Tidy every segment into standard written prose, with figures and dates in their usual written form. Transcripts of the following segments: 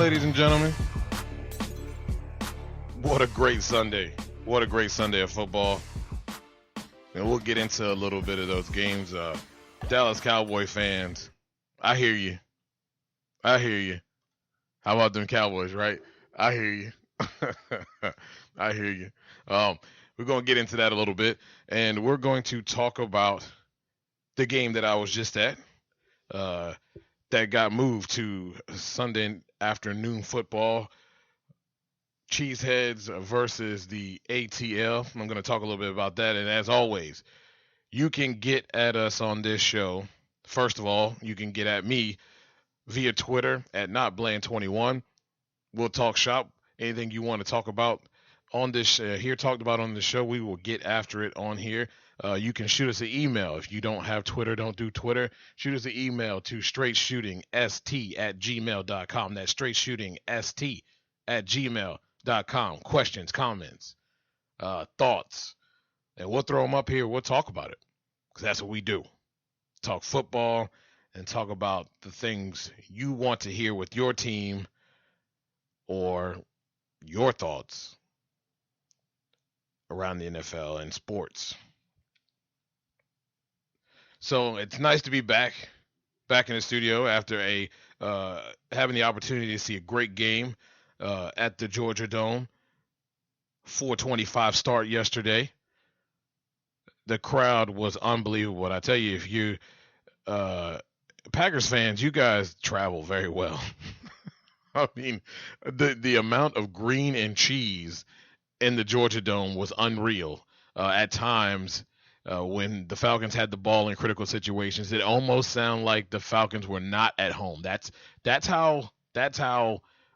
ladies and gentlemen. What a great Sunday. What a great Sunday of football. And we'll get into a little bit of those games. Dallas Cowboy fans, I hear you. I hear you. How about them Cowboys, right? I hear you. I hear you. We're going to get into that a little bit. And we're going to talk about the game that I was just at. That got moved to Sunday afternoon football. Cheeseheads versus the ATL. I'm going to talk a little bit about that. And as always, you can get at us on this show. First of all, you can get at me via Twitter at NotBland21. We'll talk shop. Anything you want to talk about on this talked about on the show, we will get after it on here. You can shoot us an email. If you don't have Twitter, don't do Twitter. Shoot us an email to straightshootingst@gmail.com. That's straightshootingst@gmail.com. Questions, comments, thoughts. And we'll throw them up here. We'll talk about it. Because that's what we do. Talk football and talk about the things you want to hear with your team or your thoughts around the NFL and sports. So it's nice to be back in the studio after having the opportunity to see a great game at the Georgia Dome. 4:25 start yesterday. The crowd was unbelievable. And I tell you, if you Packers fans, you guys travel very well. I mean, the amount of green and cheese in the Georgia Dome was unreal. At times, when the Falcons had the ball in critical situations, it almost sounded like the Falcons were not at home. That's how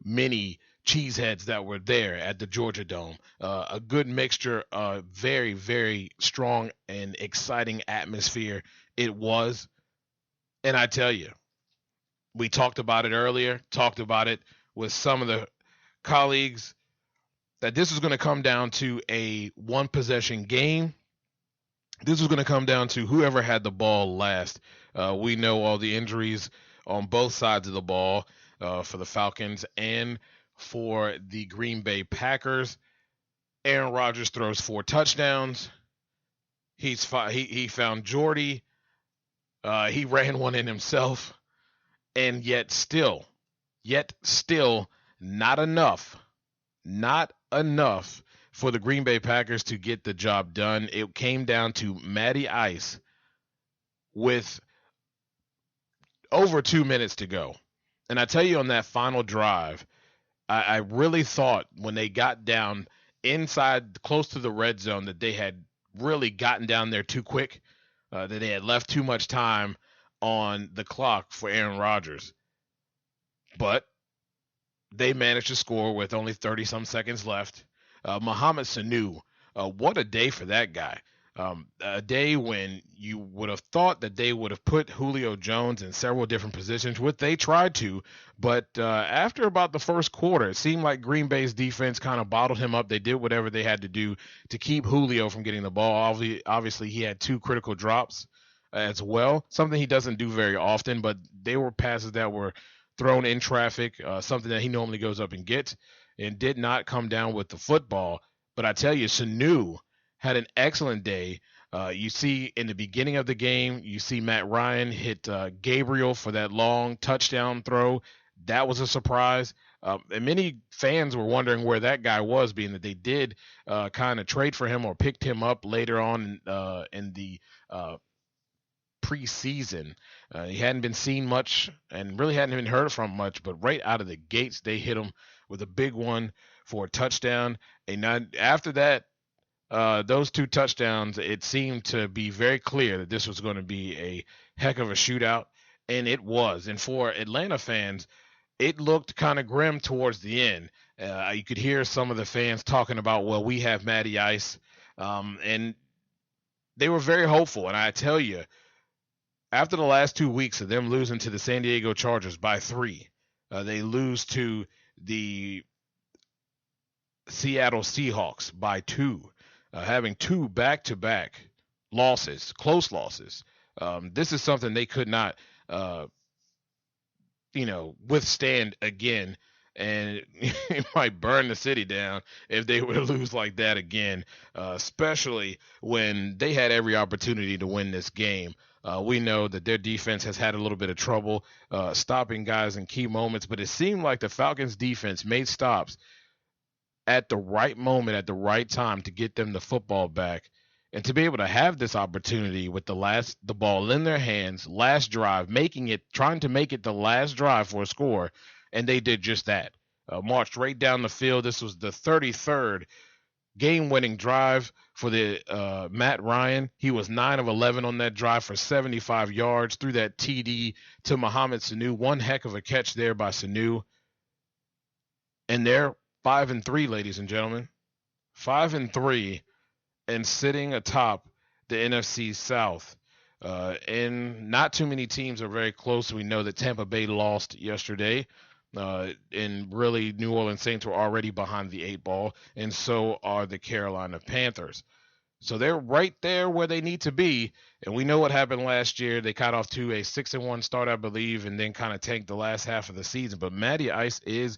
many cheeseheads that were there at the Georgia Dome. A good mixture, very, very strong and exciting atmosphere it was. And I tell you, we talked about it earlier, talked about it with some of the colleagues, that this was going to come down to a one-possession game. This was going to come down to whoever had the ball last. We know all the injuries on both sides of the ball for the Falcons and for the Green Bay Packers. Aaron Rodgers throws 4 touchdowns. He found Jordy. He ran one in himself. And yet still not enough for the Green Bay Packers to get the job done. It came down to Matty Ice with over 2 minutes to go. And I tell you, on that final drive, I really thought when they got down inside close to the red zone that they had really gotten down there too quick, that they had left too much time on the clock for Aaron Rodgers. But they managed to score with only 30-some seconds left. Mohamed Sanu, what a day for that guy. A day when you would have thought that they would have put Julio Jones in several different positions, which they tried to, but after about the first quarter, it seemed like Green Bay's defense kind of bottled him up. They did whatever they had to do to keep Julio from getting the ball. Obviously, he had 2 critical drops as well, something he doesn't do very often, but they were passes that were thrown in traffic, something that he normally goes up and gets, and did not come down with the football. But I tell you, Sanu had an excellent day. You see in the beginning of the game, you see Matt Ryan hit Gabriel for that long touchdown throw. That was a surprise. And many fans were wondering where that guy was, being that they did kind of trade for him or picked him up later on in the preseason. He hadn't been seen much and really hadn't even heard from much, but right out of the gates, they hit him with a big one for a touchdown. And after that, those 2 touchdowns, it seemed to be very clear that this was going to be a heck of a shootout, and it was. And for Atlanta fans, it looked kind of grim towards the end. You could hear some of the fans talking about, well, we have Matty Ice, and they were very hopeful. And I tell you, after the last 2 weeks of them losing to the San Diego Chargers by 3, they lose to the Seattle Seahawks by 2, having 2 back-to-back losses, close losses. This is something they could not, withstand again. and it might burn the city down if they were to lose like that again, especially when they had every opportunity to win this game. We know that their defense has had a little bit of trouble stopping guys in key moments, but it seemed like the Falcons' defense made stops at the right moment, at the right time to get them the football back. And to be able to have this opportunity with the ball in their hands, last drive, trying to make it the last drive for a score, and they did just that. Marched right down the field. This was the 33rd game-winning drive for the Matt Ryan. He was 9 of 11 on that drive for 75 yards, threw that TD to Mohamed Sanu. One heck of a catch there by Sanu. And they're 5-3, ladies and gentlemen. 5-3, and sitting atop the NFC South. And not too many teams are very close. We know that Tampa Bay lost yesterday. And really, New Orleans Saints were already behind the 8 ball, and so are the Carolina Panthers. So they're right there where they need to be. And we know what happened last year. They got off to a 6-1 start, I believe, and then kind of tanked the last half of the season. But Matty Ice is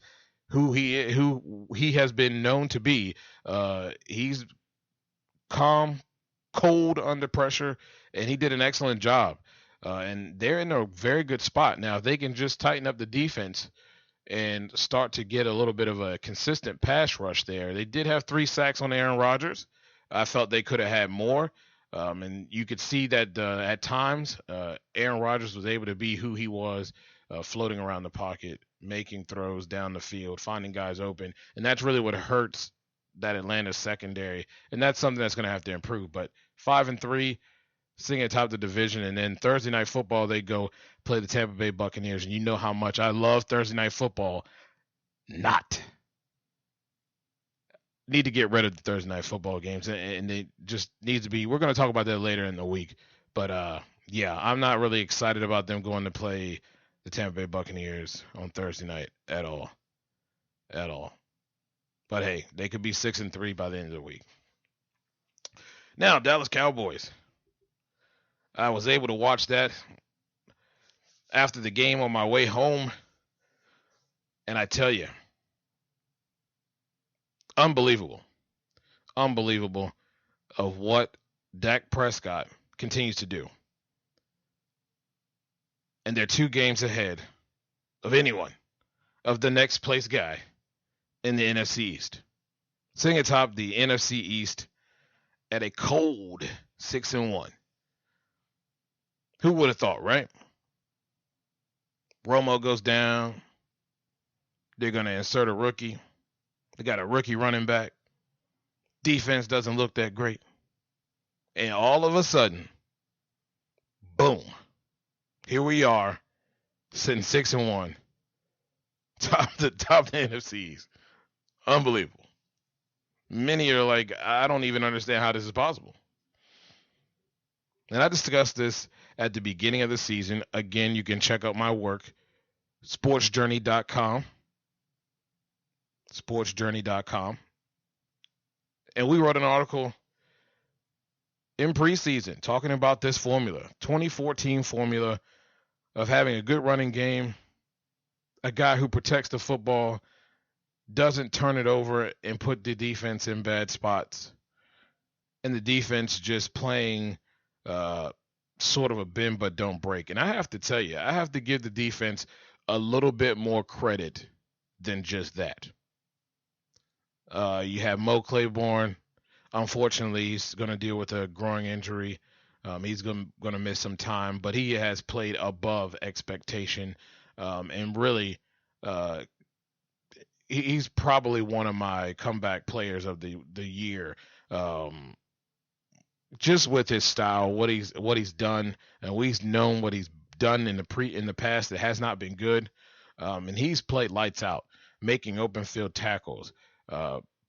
who he has been known to be. He's calm, cold under pressure, and he did an excellent job. And they're in a very good spot now. If they can just tighten up the defense and start to get a little bit of a consistent pass rush there. They did have 3 sacks on Aaron Rodgers. I felt they could have had more. And you could see that at times Aaron Rodgers was able to be who he was, floating around the pocket, making throws down the field, finding guys open. And that's really what hurts that Atlanta secondary. And that's something that's going to have to improve. But 5-3, sitting atop the division, and then Thursday Night Football, they go play the Tampa Bay Buccaneers, and you know how much I love Thursday Night Football. Need to get rid of the Thursday Night Football games, and it just needs to be. We're going to talk about that later in the week, but yeah, I'm not really excited about them going to play the Tampa Bay Buccaneers on Thursday night at all. But hey, they could be 6-3 by the end of the week. Now, Dallas Cowboys. I was able to watch that after the game on my way home, and I tell you, unbelievable of what Dak Prescott continues to do. And they're 2 games ahead of anyone, of the next place guy in the NFC East. Sitting atop the NFC East at a cold 6-1. Who would have thought, right? Romo goes down. They're going to insert a rookie. They got a rookie running back. Defense doesn't look that great. And all of a sudden, boom. Here we are, sitting 6-1. Top the NFCs. Unbelievable. Many are like, I don't even understand how this is possible. And I discussed this at the beginning of the season. Again, you can check out my work, sportsjourney.com. Sportsjourney.com. And we wrote an article in preseason talking about this formula, 2014 formula of having a good running game, a guy who protects the football, doesn't turn it over and put the defense in bad spots, and the defense just playing sort of a bend but don't break. And I have to tell you, I have to give the defense a little bit more credit than just that. You have Mo Claiborne. Unfortunately, he's going to deal with a growing injury. He's going to miss some time, but he has played above expectation. And really, he's probably one of my comeback players of the year. Just with his style, what he's done, and we've known what he's done in the past that has not been good. And he's played lights out, making open field tackles,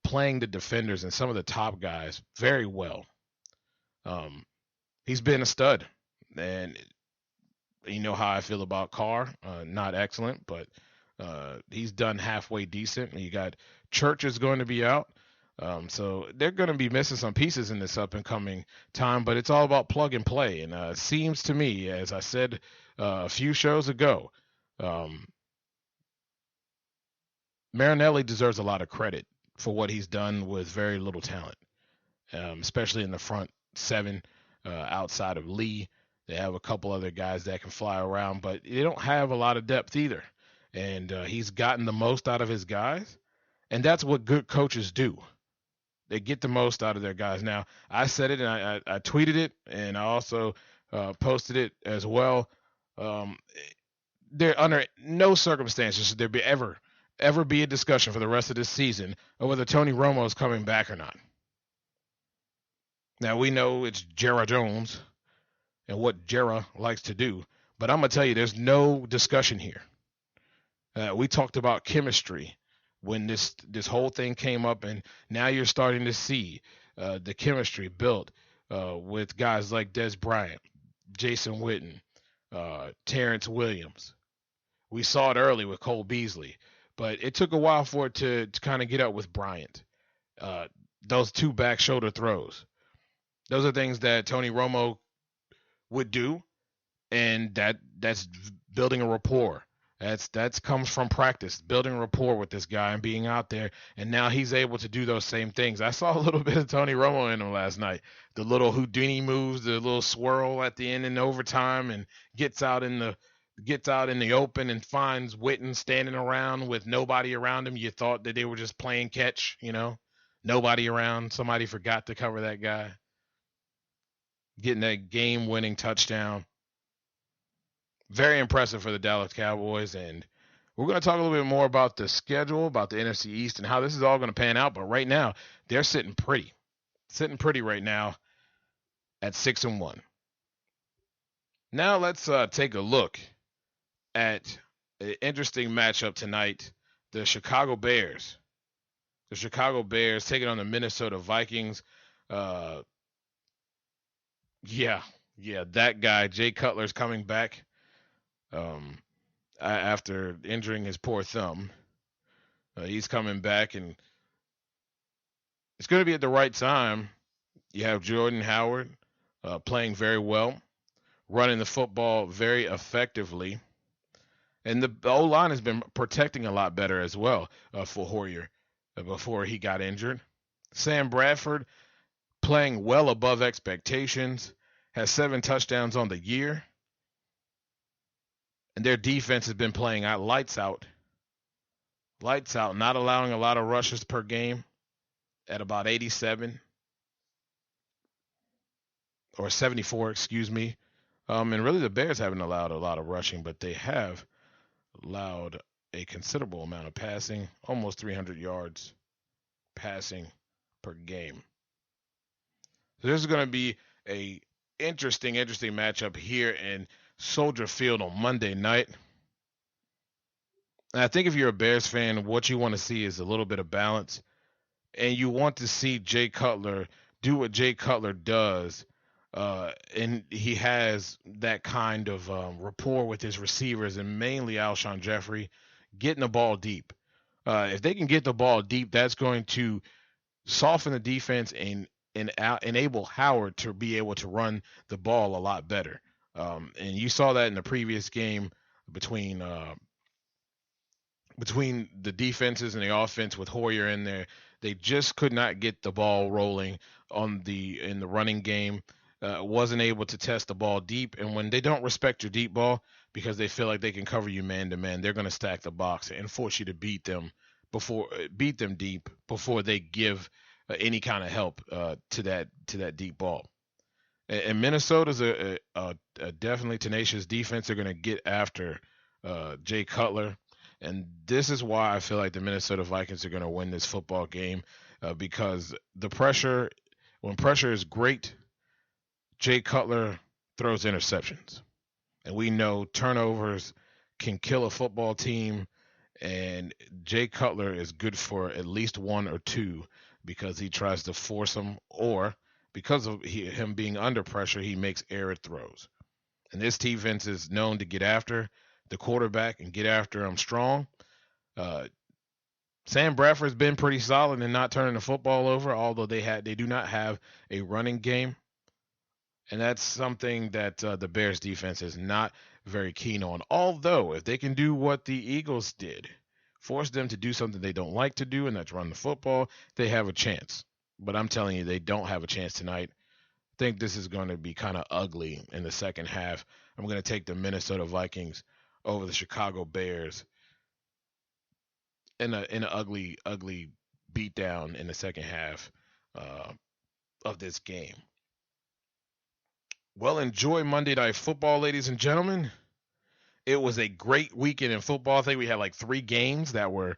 playing the defenders and some of the top guys very well. He's been a stud, and you know how I feel about Carr. Not excellent, but he's done halfway decent. You got Church is going to be out. So they're going to be missing some pieces in this up and coming time, but it's all about plug and play. And it seems to me, as I said a few shows ago, Marinelli deserves a lot of credit for what he's done with very little talent, especially in the front seven outside of Lee. They have a couple other guys that can fly around, but they don't have a lot of depth either. And he's gotten the most out of his guys, and that's what good coaches do. They get the most out of their guys. Now, I said it, and I tweeted it, and I also posted it as well. Um, there under no circumstances should there be ever be a discussion for the rest of this season of whether Tony Romo is coming back or not. Now we know it's Jerry Jones and what Jerry likes to do, but I'm gonna tell you, there's no discussion here. We talked about chemistry when this whole thing came up, and now you're starting to see the chemistry built with guys like Des Bryant, Jason Witten, Terrence Williams. We saw it early with Cole Beasley, but it took a while for it to kind of get up with Bryant. Those two back shoulder throws. Those are things that Tony Romo would do, and that's building a rapport. That's comes from practice, building rapport with this guy and being out there. And now he's able to do those same things. I saw a little bit of Tony Romo in him last night. The little Houdini moves, the little swirl at the end in overtime, and gets out in the open and finds Witten standing around with nobody around him. You thought that they were just playing catch, nobody around. Somebody forgot to cover that guy. Getting that game-winning touchdown. Very impressive for the Dallas Cowboys, and we're going to talk a little bit more about the schedule, about the NFC East, and how this is all going to pan out. But right now, they're sitting pretty right now at 6-1. Now let's take a look at an interesting matchup tonight: the Chicago Bears. The Chicago Bears taking on the Minnesota Vikings. Yeah, that guy, Jay Cutler's coming back. After injuring his poor thumb, he's coming back, and it's going to be at the right time. You have Jordan Howard playing very well, running the football very effectively, and the O-line has been protecting a lot better as well for Hoyer before he got injured. Sam Bradford playing well above expectations, has 7 touchdowns on the year. And their defense has been playing out lights out, not allowing a lot of rushes per game at about 87 or 74, excuse me. And really the Bears haven't allowed a lot of rushing, but they have allowed a considerable amount of passing, almost 300 yards passing per game. So this is going to be a interesting matchup here in Soldier Field on Monday night. And I think if you're a Bears fan, what you want to see is a little bit of balance. And you want to see Jay Cutler do what Jay Cutler does. And he has that kind of rapport with his receivers, and mainly Alshon Jeffrey, getting the ball deep. If they can get the ball deep, that's going to soften the defense and enable Howard to be able to run the ball a lot better. And you saw that in the previous game between the defenses and the offense with Hoyer in there. They just could not get the ball rolling in the running game. Wasn't able to test the ball deep. And when they don't respect your deep ball because they feel like they can cover you man to man, they're going to stack the box and force you to beat them deep before they give any kind of help to that deep ball. And Minnesota's a definitely tenacious defense. They're going to get after Jay Cutler. And this is why I feel like the Minnesota Vikings are going to win this football game because when pressure is great, Jay Cutler throws interceptions. And we know turnovers can kill a football team, and Jay Cutler is good for at least 1 or 2 because he tries to force them, or because of him being under pressure, he makes error throws. And this defense is known to get after the quarterback and get after him strong. Sam Bradford's been pretty solid in not turning the football over, although they do not have a running game. And that's something that the Bears defense is not very keen on. Although, if they can do what the Eagles did, force them to do something they don't like to do, and that's run the football, they have a chance. But I'm telling you, they don't have a chance tonight. I think this is going to be kind of ugly in the second half. I'm going to take the Minnesota Vikings over the Chicago Bears in an ugly beatdown in the second half of this game. Well, enjoy Monday Night Football, ladies and gentlemen. It was a great weekend in football. I think we had like 3 games that were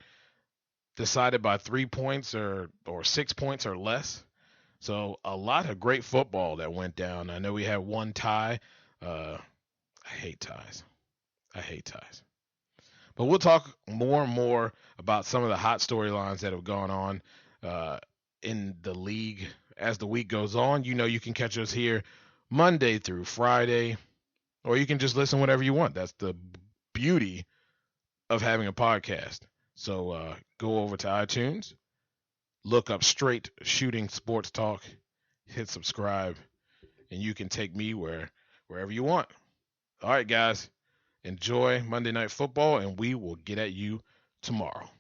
decided by 3 points or 6 points or less. So a lot of great football that went down. I know we had one tie. I hate ties. But we'll talk more and more about some of the hot storylines that have gone on in the league as the week goes on. You know, you can catch us here Monday through Friday, or you can just listen whenever you want. That's the beauty of having a podcast. So go over to iTunes, look up Straight Shooting Sports Talk, hit subscribe, and you can take me wherever you want. All right, guys. Enjoy Monday Night Football, and we will get at you tomorrow.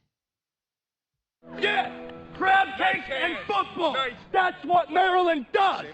Yeah, crab cakes and football. That's what Maryland does.